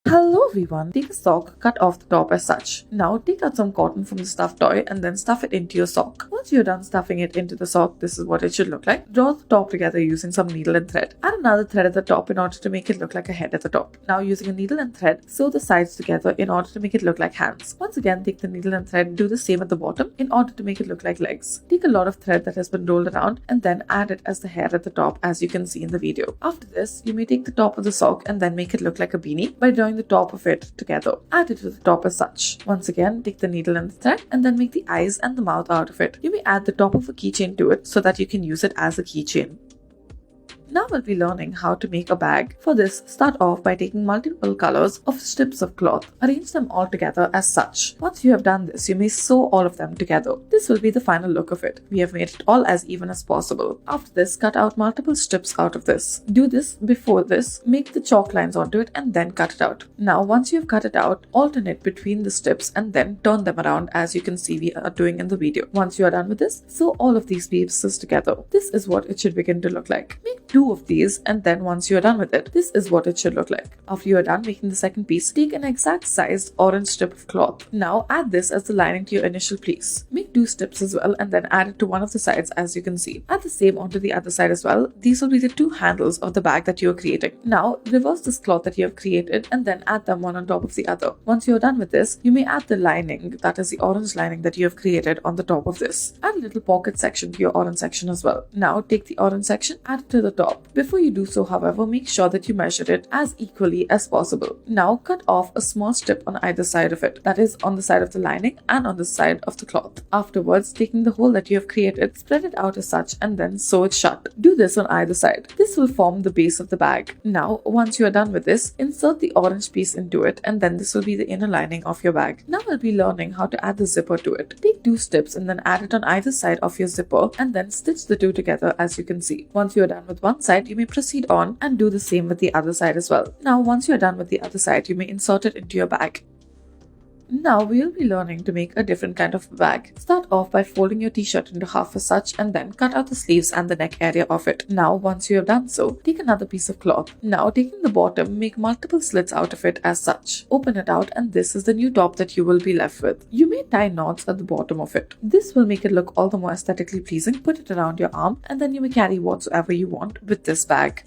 Hello everyone, take a sock, cut off the top as such. Now take out some cotton from the stuffed toy and then stuff it into your sock. Once you're done stuffing it into the sock, this is what it should look like. Draw the top together using some needle and thread. Add another thread at the top in order to make it look like a head at the top. Now using a needle and thread, sew the sides together in order to make it look like hands. Once again, take the needle and thread, do the same at the bottom in order to make it look like legs. Take a lot of thread that has been rolled around and then add it as the hair at the top, as you can see in the video. After this, you may take the top of the sock and then make it look like a beanie by drawing the top of it together. Add it to the top as such. Once again, take the needle and the thread and then make the eyes and the mouth out of it. You may add the top of a keychain to it so that you can use it as a keychain. Now we'll be learning how to make a bag. For this, start off by taking multiple colors of strips of cloth. Arrange them all together as such. Once you have done this, you may sew all of them together. This will be the final look of it. We have made it all as even as possible. After this, cut out multiple strips out of this. Do this before this, make the chalk lines onto it and then cut it out. Now once you have cut it out, alternate between the strips and then turn them around as you can see we are doing in the video. Once you are done with this, sew all of these pieces together. This is what it should begin to look like. Make two of these and then once you are done with it, this is what it should look like. After you are done making the second piece, take an exact sized orange strip of cloth. Now add this as the lining to your initial piece. Make two strips as well and then add it to one of the sides as you can see. Add the same onto the other side as well. These will be the two handles of the bag that you are creating. Now reverse this cloth that you have created and then add them one on top of the other. Once you are done with this, you may add the lining, that is the orange lining that you have created on the top of this. Add a little pocket section to your orange section as well. Now take the orange section, add it to the top. Before you do so, however, make sure that you measure it as equally as possible. Now cut off a small strip on either side of it, that is on the side of the lining and on the side of the cloth. Afterwards, taking the hole that you have created, spread it out as such and then sew it shut. Do this on either side. This will form the base of the bag. Now, once you are done with this, insert the orange piece into it and then this will be the inner lining of your bag. Now we'll be learning how to add the zipper to it. Take two strips and then add it on either side of your zipper and then stitch the two together as you can see. Once you are done with one side, you may proceed on and do the same with the other side as well. Now once you're done with the other side, you may insert it into your bag. Now we will be learning to make a different kind of bag. Start off by folding your t-shirt into half as such and then cut out the sleeves and the neck area of it. Now once you have done so, take another piece of cloth. Now taking the bottom, make multiple slits out of it as such. Open it out and this is the new top that you will be left with. You may tie knots at the bottom of it. This will make it look all the more aesthetically pleasing. Put it around your arm and then you may carry whatsoever you want with this bag.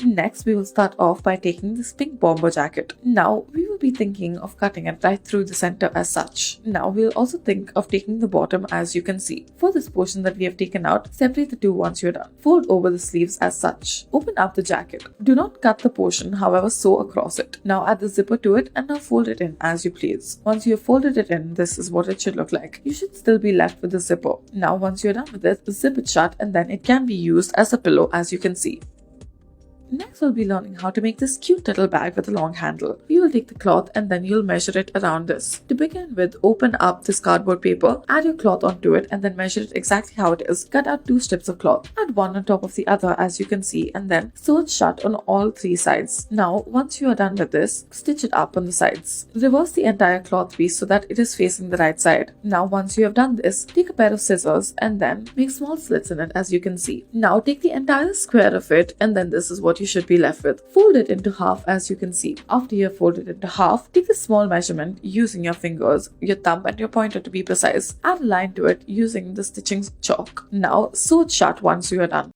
Next, we will start off by taking this pink bomber jacket. Now, we will be thinking of cutting it right through the center as such. Now, we'll also think of taking the bottom as you can see. For this portion that we have taken out, separate the two once you're done. Fold over the sleeves as such. Open up the jacket. Do not cut the portion, however, sew across it. Now, add the zipper to it and now fold it in as you please. Once you have folded it in, this is what it should look like. You should still be left with the zipper. Now, once you're done with this, zip it shut and then it can be used as a pillow as you can see. Next, we'll be learning how to make this cute little bag with a long handle. You will take the cloth and then you'll measure it around this. To begin with, open up this cardboard paper, add your cloth onto it and then measure it exactly how it is. Cut out two strips of cloth. Add one on top of the other as you can see and then sew it shut on all three sides. Now, once you are done with this, stitch it up on the sides. Reverse the entire cloth piece so that it is facing the right side. Now, once you have done this, take a pair of scissors and then make small slits in it as you can see. Now, take the entire square of it and then this is what you should be left with. Fold it into half as you can see. After you have folded it into half, take a small measurement using your fingers, your thumb and your pointer to be precise. Add a line to it using the stitching chalk. Now sew it shut once you are done.